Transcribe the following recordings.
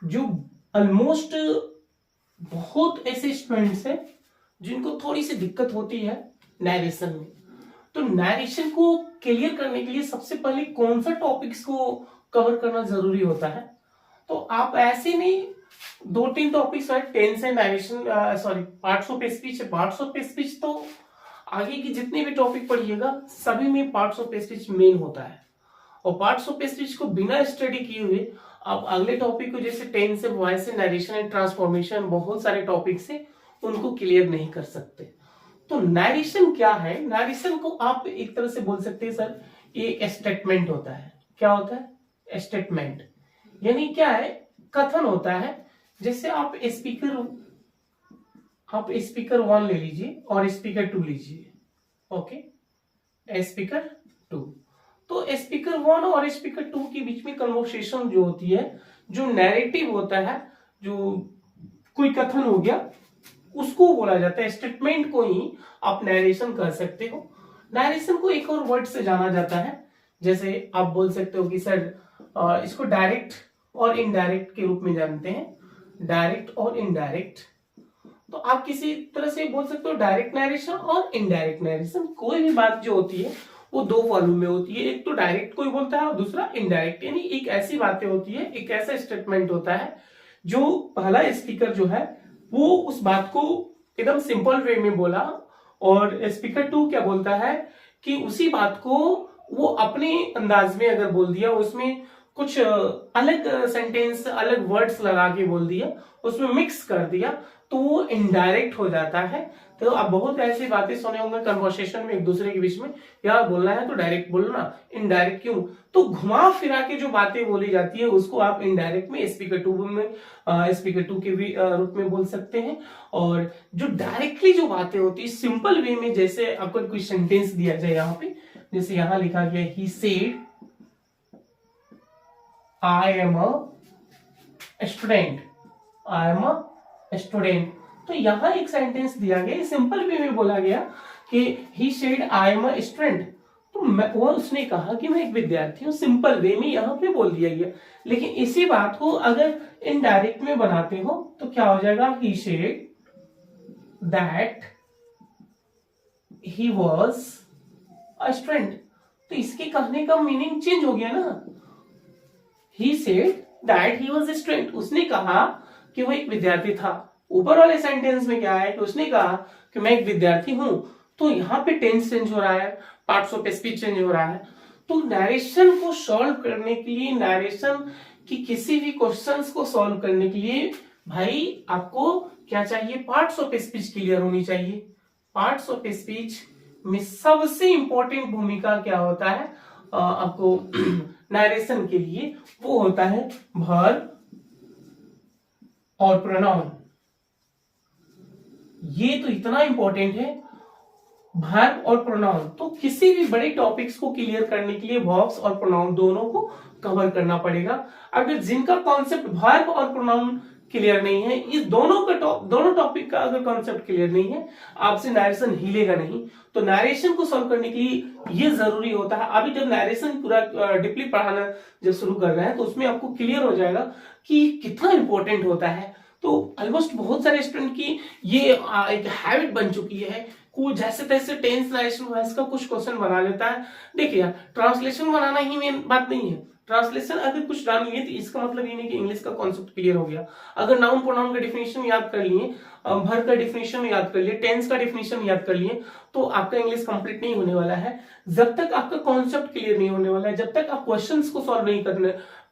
जो ऑलमोस्ट बहुत ऐसे स्टूडेंट्स हैं जिनको थोड़ी सी दिक्कत होती है नैरेशन में। तो नैरेशन को क्लियर करने के लिए सबसे पहले कौन सा टॉपिक्स को कवर करना जरूरी होता है, तो आप ऐसे नहीं, दो तीन टॉपिक्स है, tense and narration, sorry parts of speech है। पार्ट्स ऑफ स्पीच तो आगे की जितने भी टॉपिक पढ़िएगा सभी में पार्ट्स ऑफ स्पीच मेन होता है, और पार्ट्स ऑफ स्पीच को बिना स्टडी किए हुए आप अगले टॉपिक को जैसे टेंस है, वॉइस है, नरेशन एंड ट्रांसफॉर्मेशन, बहुत सारे टॉपिक्स है, उनको क्लियर नहीं कर सकते। तो नरेशन क्या है? नरेशन को आप एक तरह से बोल सकते हैं सर, ये एक स्टेटमेंट होता है। क्या होता है? स्टेटमेंट। यानी क्या है? कथन होता है। जैसे आप स्पीकर 1 ले लीजिए और स्पीकर 2 लीजिए। ओके, स्पीकर 2, तो स्पीकर 1 और स्पीकर 2 के बीच में कन्वर्सेशन जो होती है, जो नैरेटिव होता है, जो कोई कथन हो गया, उसको बोला जाता है, स्टेटमेंट को ही आप नैरेशन कर सकते हो। नैरेशन को एक और वर्ड से जाना जाता है, जैसे आप बोल सकते हो कि सर इसको डायरेक्ट और इनडायरेक्ट के रूप में जानते हैं। डायरेक्ट और इनडायरेक्ट, तो आप किसी तरह से बोल सकते हो डायरेक्ट नैरेशन और इनडायरेक्ट नैरेशन। कोई भी बात जो होती है वो दो फॉर्म में होती है, एक तो डायरेक्ट कोई बोलता है और दूसरा इनडायरेक्ट। यानी एक ऐसी बातें होती है, एक ऐसा स्टेटमेंट होता है जो पहला स्पीकर जो है वो उस बात को एकदम सिंपल वे में बोला, और स्पीकर 2 क्या बोलता है कि उसी बात को वो अपने अंदाज में अगर बोल दिया, उसमें कुछ अलग सेंटेंस, अलग वर्ड्स लगा के बोल दिया, उसमें मिक्स कर दिया, तो वो इनडायरेक्ट हो जाता है। तो आप बहुत ऐसी बातें सुने होंगे कन्वर्सेशन में एक दूसरे के बीच में, यार बोलना है तो डायरेक्ट बोलना, इनडायरेक्ट क्यों? तो घुमा फिरा के जो बातें बोली जाती है उसको आप इनडायरेक्ट में स्पीकर 2 में, स्पीकर 2 के भी रूप में बोल सकते हैं। और जो डायरेक्टली जो बातें होती है सिंपल वे में, जैसे आपको कोई सेंटेंस दिया जाए यहाँ पे, जैसे यहां लिखा गया he said I am a student, I am a student. तो यहां एक सेंटेंस दिया गया, सिंपल वे में बोला गया कि he said I am a student, तो वो उसने कहा कि मैं एक विद्यार्थी हूं, सिंपल वे में यहां पे बोल दिया गया। लेकिन इसी बात को अगर इनडायरेक्ट में बनाते हो तो क्या हो जाएगा? He said that he was a student. तो इसके कहने का मीनिंग चेंज हो गया ना। He said that he was a student, उसने कहा कि वो एक विद्यार्थी था। ऊपर वाले सेंटेंस में क्या है कि उसने कहा कि मैं एक विद्यार्थी हूं, तो यहाँ पे टेंस चेंज हो रहा है, पार्ट्स ऑफ स्पीच चेंज हो रहा है। तो नरेशन को सॉल्व करने के लिए, नरेशन की किसी भी क्वेश्चंस को सॉल्व करने के लिए भाई आपको क्या चाहिए? पार्ट्स ऑफ स्पीच क्लियर होनी चाहिए। पार्ट्स ऑफ स्पीच में सबसे इंपॉर्टेंट भूमिका क्या होता है आपको नरेशन के लिए? वो होता है वर्ब और प्रोनाउन। ये तो इतना इंपॉर्टेंट है, वर्ब और प्रोनाउन। तो किसी भी बड़े टॉपिक्स को क्लियर करने के लिए वर्ब्स और प्रोनाउन दोनों को कवर करना पड़ेगा। अगर जिनका कॉन्सेप्ट वर्ब और प्रोनाउन क्लियर नहीं है, इस दोनों टॉपिक का अगर कॉन्सेप्ट क्लियर नहीं है, आपसे नरेशन हिलेगा नहीं। तो नरेशन को सॉल्व करने के लिए ये जरूरी होता है। अभी जब नरेशन पूरा डीपली पढ़ाना जब शुरू कर रहे हैं तो उसमें आपको क्लियर हो जाएगा कि कितना इंपॉर्टेंट होता है। तो ऑलमोस्ट बहुत सारे स्टूडेंट की ये एक हैबिट बन चुकी है, को जैसे तैसे टेंस नरेशन वॉइस का कुछ क्वेश्चन बना लेता है। देखिए ट्रांसलेशन बनाना ही मेन बात नहीं है। ट्रांसलेशन अगर कुछ डाल लिए तो इसका मतलब ये नहीं कि इंग्लिश का कॉन्सेप्ट क्लियर हो गया। अगर नाउन प्रोनाउन का डिफिनेशन याद कर लिए, वर्ब का डिफिनेशन याद कर लिए, टेंस का डिफिनेशन याद कर लिए, तो आपका इंग्लिश कंप्लीट नहीं होने वाला है। जब तक आपका कॉन्सेप्ट क्लियर नहीं होने वाला है, जब तक आप क्वेश्चंस को सॉल्व नहीं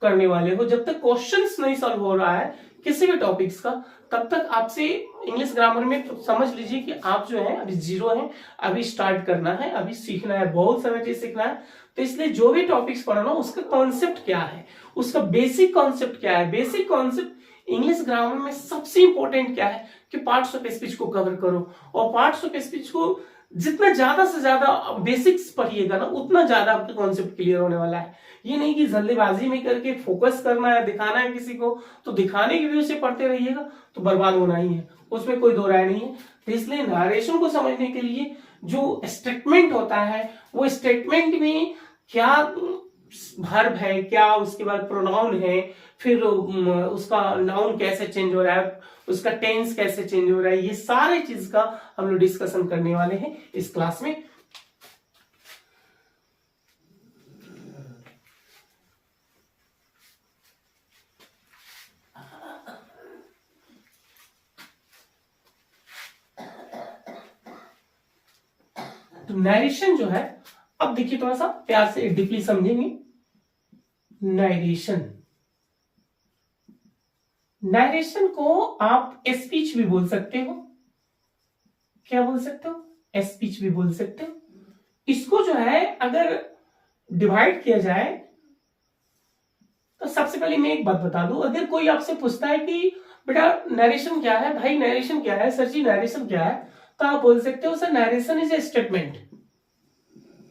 करने वाले हो, जब तक क्वेश्चंस नहीं सॉल्व हो रहा है किसी भी टॉपिक्स का, तब तक आपसे इंग्लिश ग्रामर में तो समझ लीजिए कि आप जो है अभी जीरो है। अभी स्टार्ट करना है, अभी सीखना है, बहुत सारा चीज सीखना है। तो इसलिए जो भी टॉपिक्स पढ़ना उसका कॉन्सेप्ट क्या है, उसका बेसिक कॉन्सेप्ट क्या है, बेसिक कॉन्सेप्ट इंग्लिश ग्रामर में सबसे इंपॉर्टेंट क्या है कि पार्ट्स ऑफ स्पीच को कवर करो। और पार्ट्स ऑफ स्पीच को जितना ज्यादा से ज्यादा बेसिक्स पढ़िएगा ना, उतना ज्यादा आपका कॉन्सेप्ट क्लियर होने वाला है। ये नहीं कि जल्दीबाजी में करके फोकस करना है, दिखाना है किसी को, तो दिखाने की व्यू से पढ़ते रहिएगा तो बर्बाद होना ही है, उसमें कोई दो राय नहीं है। तो इसलिए नरेशन को समझने के लिए जो स्टेटमेंट होता है, वो स्टेटमेंट में क्या वर्ब है क्या, उसके बाद प्रोनाउन है, फिर उसका नाउन कैसे चेंज हो रहा है, उसका टेंस कैसे चेंज हो रहा है, ये सारे चीज का हम लोग डिस्कशन करने वाले हैं इस क्लास में। तो नरेशन जो है, अब देखिए थोड़ा सा प्यार से डीपली समझेंगे। नरेशन, नरेशन को आप स्पीच भी बोल सकते हो। क्या बोल सकते हो? स्पीच भी बोल सकते हो। इसको जो है अगर डिवाइड किया जाए तो सबसे पहले मैं एक बात बता दूं, अगर कोई आपसे पूछता है कि बेटा नरेशन क्या है, भाई नरेशन क्या है, सर जी नरेशन क्या है, तो आप बोल सकते हो sir narration is a statement.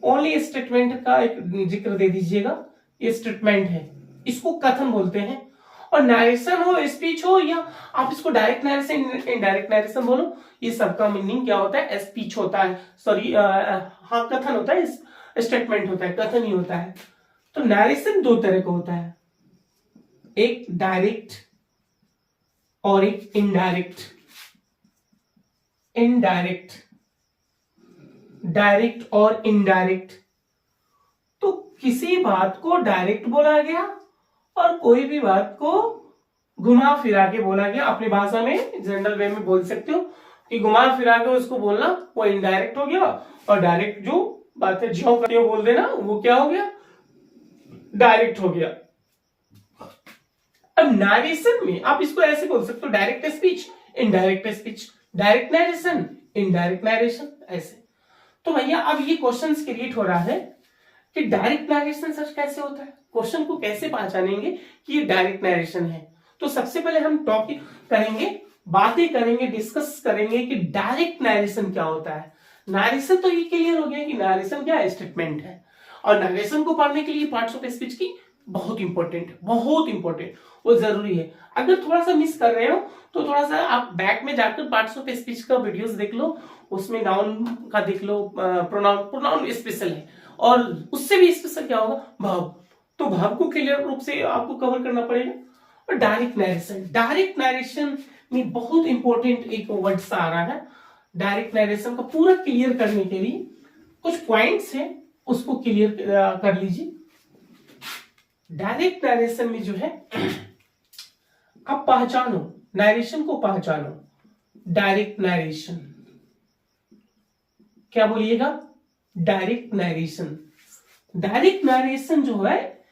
Only statement का एक जिक्र दे दीजिएगा, ये स्टेटमेंट है, इसको कथन बोलते हैं। और नरेशन हो, स्पीच हो, या आप इसको डायरेक्ट नरेशन, इनडायरेक्ट नरेशन बोलो, ये सबका मीनिंग क्या होता है? स्पीच होता है, सॉरी हाँ कथन होता है, स्टेटमेंट होता है, कथन ही होता है। तो नरेशन दो तरह का होता है, एक डायरेक्ट और एक इनडायरेक्ट। इनडायरेक्ट, डायरेक्ट और इनडायरेक्ट। तो किसी बात को डायरेक्ट बोला गया और कोई भी बात को घुमा फिरा के बोला गया। अपनी भाषा में जनरल वे में बोल सकते हो कि घुमा फिरा के उसको बोलना, वो इनडायरेक्ट हो गया, और डायरेक्ट जो बातें ज्यों करके बोल देना वो क्या हो गया? डायरेक्ट हो गया। अब नरेशन में आप इसको ऐसे बोल सकते हो, direct speech, indirect speech, direct narration, indirect narration, ऐसे। तो भैया अब ये क्वेश्चन क्रिएट हो रहा है कि डायरेक्ट नरेशन सर कैसे होता है, क्वेश्चन को कैसे पहचानेंगे कि ये डायरेक्ट नरेशन है। तो सबसे पहले हम टॉपिक करेंगे, बातें करेंगे, डिस्कस करेंगे कि डायरेक्ट नरेशन क्या होता है। नरेशन तो ये क्लियर हो गया कि नरेशन क्या है? स्टेटमेंट है। और नरेशन को पढ़ने के लिए पार्ट्स ऑफ स्पीच की बहुत इंपॉर्टेंट, बहुत इंपॉर्टेंट, वो जरूरी है। अगर थोड़ा सा मिस कर रहे हो तो थोड़ा सा आप बैक में जाकर पार्ट्स ऑफ स्पीच का वीडियोस देख लो, उसमें नाउन का देख लो, प्रोनाउन, प्रोनाउन स्पेशल है, और उससे भी स्पेशल क्या होगा? भाव। तो भाव को क्लियर रूप से आपको कवर करना पड़ेगा। और डायरेक्ट नरेशन, डायरेक्ट नरेशन में बहुत इंपॉर्टेंट एक वर्ड सा आ रहा है। डायरेक्ट नरेशन को पूरा क्लियर करने के लिए कुछ पॉइंट्स हैं, उसको क्लियर कर लीजिए। डायरेक्ट नरेशन में जो है आप पहचानो, नरेशन को पहचानो। डायरेक्ट नरेशन क्या बोलिएगा? Direct narration. डायरेक्ट नरेशन जो है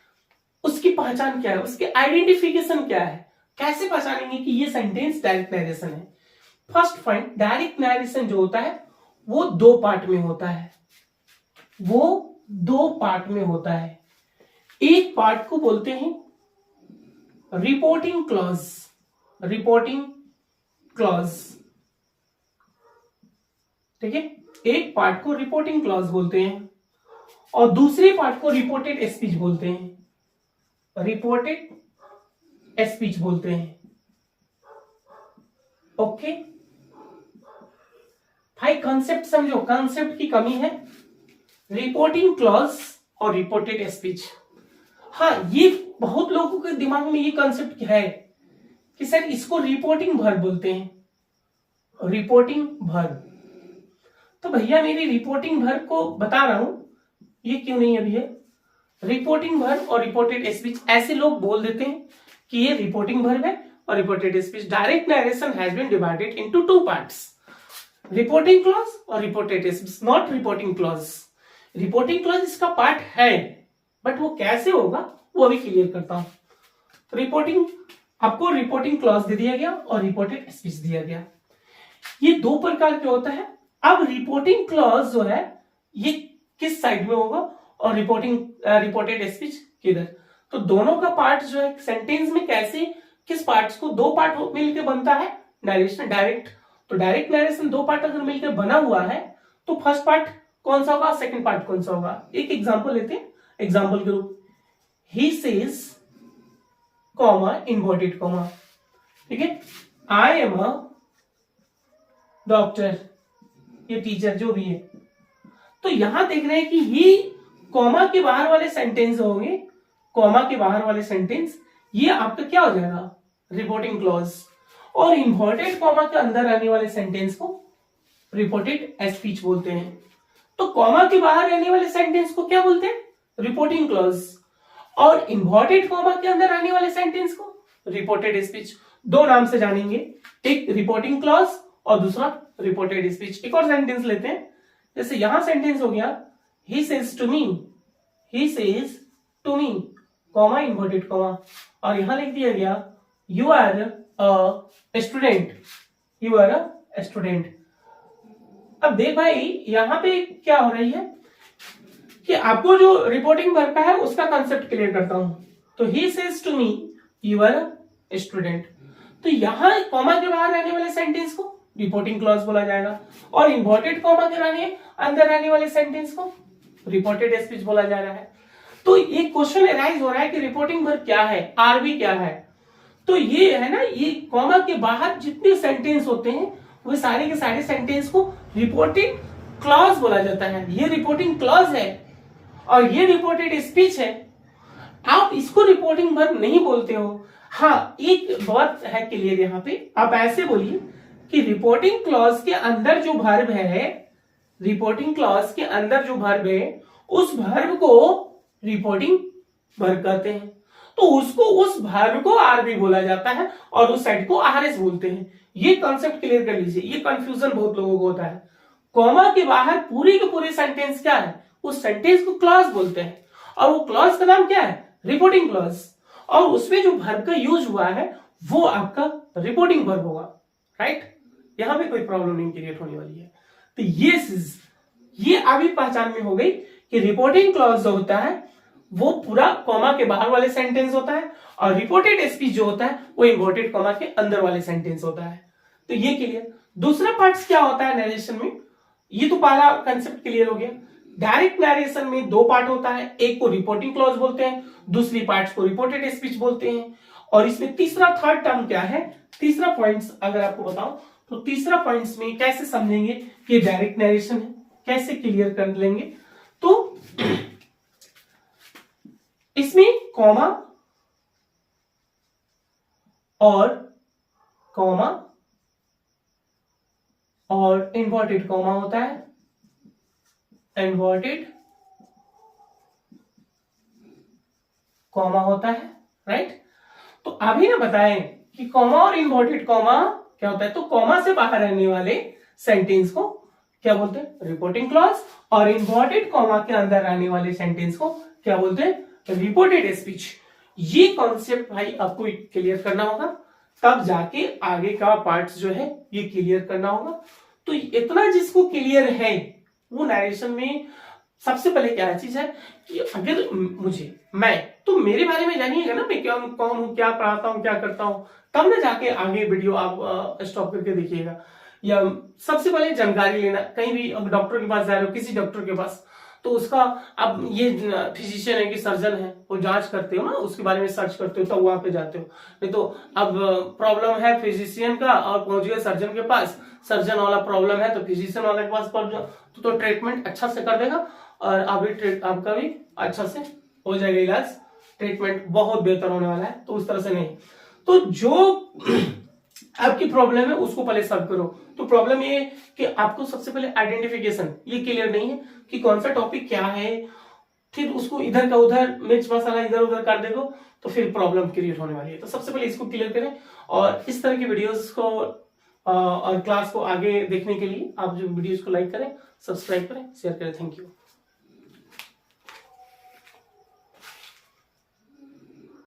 उसकी पहचान क्या है, उसकी आइडेंटिफिकेशन क्या है, कैसे पहचानेंगे कि ये सेंटेंस डायरेक्ट नरेशन है? फर्स्ट पॉइंट, डायरेक्ट नरेशन जो होता है वो दो पार्ट में होता है। वो दो पार्ट में होता है। एक पार्ट को बोलते हैं रिपोर्टिंग क्लॉज, रिपोर्टिंग क्लॉज, ठीक है, एक पार्ट को रिपोर्टिंग क्लॉज बोलते हैं और दूसरे पार्ट को रिपोर्टेड स्पीच बोलते हैं। रिपोर्टेड स्पीच बोलते हैं। ओके भाई, कंसेप्ट समझो, कंसेप्ट की कमी है। रिपोर्टिंग क्लॉज और रिपोर्टेड स्पीच, हाँ ये बहुत लोगों के दिमाग में ये कंसेप्ट है कि सर इसको रिपोर्टिंग वर्ब बोलते हैं। रिपोर्टिंग वर्ब, तो भैया मेरी रिपोर्टिंग वर्ब को बता रहा हूं, ये क्यों नहीं अभी है? रिपोर्टिंग वर्ब और रिपोर्टेड स्पीच ऐसे लोग बोल देते हैं कि ये रिपोर्टिंग वर्ब है और reported speech. Direct narration has been divided into two parts, reporting clause और reported speech, not reporting clause. Reporting clause इसका पार्ट है, बट वो कैसे होगा वो अभी क्लियर करता हूं। तो रिपोर्टिंग, आपको रिपोर्टिंग क्लॉज दे दिया गया और रिपोर्टेड स्पीच दिया गया। ये दो प्रकार के होता है। अब रिपोर्टिंग क्लॉज जो है ये किस साइड में होगा और रिपोर्टेड स्पीच किधर? तो दोनों का पार्ट जो है सेंटेंस में कैसे, किस पार्ट्स को, दो पार्ट मिलकर बनता है नरेशन, डायरेक्ट। तो डायरेक्ट नरेशन दो पार्ट अगर मिलकर बना हुआ है तो फर्स्ट पार्ट कौन सा होगा, सेकंड पार्ट कौन सा होगा? एक एग्जांपल लेते हैं, एग्जांपल के रूप, he says comma inverted comma, ठीक है, आई एम अ डॉक्टर, ये टीचर जो भी है। तो यहां देख रहे हैं कि ये कॉमा के बाहर वाले सेंटेंस होंगे, कॉमा के बाहर वाले सेंटेंस, ये आपका क्या हो जाएगा, रिपोर्टिंग क्लॉज। और इन्वर्टेड कॉमा के अंदर रहने वाले सेंटेंस को रिपोर्टेड स्पीच बोलते हैं। तो कॉमा के बाहर रहने वाले सेंटेंस को क्या बोलते हैं, रिपोर्टिंग क्लॉज, और इन्वर्टेड कॉमा के अंदर रहने वाले सेंटेंस को रिपोर्टेड स्पीच। दो नाम से जानेंगे, एक रिपोर्टिंग क्लॉज और दूसरा रिपोर्टेड स्पीच। एक और सेंटेंस लेते हैं, जैसे यहां सेंटेंस हो गया, he says to me, he says to me, comma inverted comma, और यहां लिख दिया गया you are a student, you are a student. अब देख भाई यहां पे क्या हो रही है कि आपको जो रिपोर्टिंग वर्ब है उसका कंसेप्ट क्लियर करता हूं। तो he says to me you are a student, तो यहां कॉमा के बाहर रहने वाले सेंटेंस को रिपोर्टिंग क्लॉज बोला जाएगा, और इन्वर्टेड कॉमा के अंदर रहने वाले सेंटेंस को रिपोर्टेड स्पीच बोला जा रहा है। तो एक क्वेश्चन अराइज हो रहा है कि रिपोर्टिंग वर्ब क्या है, आरबी क्या है। तो ये है ना, ये कॉमा के बाहर जितने सेंटेंस होते हैं वो सारे के सारे सेंटेंस को रिपोर्टिंग क्लॉज बोला जाता है। ये रिपोर्टिंग क्लॉज है और ये रिपोर्टेड स्पीच है। आप इसको रिपोर्टिंग वर्ब नहीं बोलते हो। हाँ, एक बात है क्लियर यहाँ पे, आप ऐसे बोलिए कि रिपोर्टिंग क्लॉज के अंदर जो वर्ब है, रिपोर्टिंग क्लॉज के अंदर जो वर्ब है उस वर्ब को रिपोर्टिंग वर्ब कहते हैं। तो उसको, उस वर्ब को आरबी बोला जाता है और उस साइड को आरएस बोलते हैं। ये कॉन्सेप्ट क्लियर कर लीजिए, ये कंफ्यूजन बहुत लोगों को होता है। कॉमा के बाहर पूरे के पूरे सेंटेंस क्या है, उस सेंटेंस को क्लॉज बोलते हैं, और वो क्लॉज का नाम क्या है, रिपोर्टिंग क्लॉज, और उसमें जो वर्ब का यूज हुआ है वो आपका रिपोर्टिंग वर्ब होगा। राइट, यहां पे कोई प्रॉब्लम नहीं क्रिएट होने वाली है। तो ये अभी पहचान में हो गई कि रिपोर्टिंग क्लॉज जो होता है वो पूरा कॉमा के बाहर वाले सेंटेंस होता है, और रिपोर्टेड स्पीच जो होता है वो इन्वर्टेड कॉमा के अंदर वाले सेंटेंस होता है। तो ये क्लियर। दूसरा पार्ट क्या होता है नरेशन में, ये तो पहला कंसेप्ट क्लियर हो गया। डायरेक्ट नरेशन में दो पार्ट होता है, एक को रिपोर्टिंग क्लॉज बोलते हैं, दूसरी पार्ट को रिपोर्टेड स्पीच बोलते हैं। और इसमें तीसरा थर्ड टर्म क्या है, तीसरा पॉइंट्स अगर आपको बताऊं तो तीसरा पॉइंट्स में कैसे समझेंगे कि डायरेक्ट नरेशन है, कैसे क्लियर कर लेंगे। तो इसमें कॉमा और इन्वर्टेड कॉमा होता है, इन्वर्टेड कॉमा होता है। राइट, तो अभी ना बताएं कि कॉमा और इन्वर्टेड कॉमा क्या होता है। तो कॉमा से बाहर रहने वाले सेंटेंस को क्या बोलते हैं, रिपोर्टिंग क्लॉज, और इन्वर्टेड कॉमा के अंदर रहने वाले सेंटेंस को क्या बोलते हैं, रिपोर्टेड स्पीच। ये कॉन्सेप्ट भाई आपको क्लियर करना होगा, तब जाके आगे का पार्ट्स जो है ये क्लियर करना होगा। तो इतना जिसको क्लियर है वो नरेशन में सबसे पहले क्या चीज है कि अगर मैं तो मेरे बारे में जानिएगा ना, मैं क्या कौन हूं, क्या पढ़ाता हूं, क्या करता हूं, तब ना जाके आगे वीडियो आप स्टॉप करके देखिएगा। या सबसे पहले जानकारी लेना, कहीं भी डॉक्टर के पास जा रहे हो, किसी डॉक्टर के पास, तो उसका अब ये फिजिशियन है कि सर्जन है, वो जांच करते हो ना, उसके बारे में सर्च करते हो, तब वहां पे जाते हो। नहीं तो अब प्रॉब्लम है फिजिशियन का और पहुंच गए सर्जन के पास, सर्जन वाला प्रॉब्लम है तो फिजिशियन वाले के पास पहुंच जाओ, तो ट्रीटमेंट अच्छा से कर देगा और आपका भी अच्छा से हो जाएगा इलाज, ट्रीटमेंट बहुत बेहतर होने वाला है। तो उस तरह से नहीं, तो जो आपकी प्रॉब्लम है उसको पहले सॉल्व करो। तो प्रॉब्लम ये कि आपको सबसे पहले आइडेंटिफिकेशन ये क्लियर नहीं है कि कौन सा टॉपिक क्या है, फिर उसको इधर का उधर मिर्च मसाला इधर उधर कर देगो तो फिर प्रॉब्लम क्रिएट होने वाली है। तो सबसे पहले इसको क्लियर करें, और इस तरह की वीडियोस को और क्लास को आगे देखने के लिए आप जो वीडियोस को लाइक करें, सब्सक्राइब करें, शेयर करें। Thank you.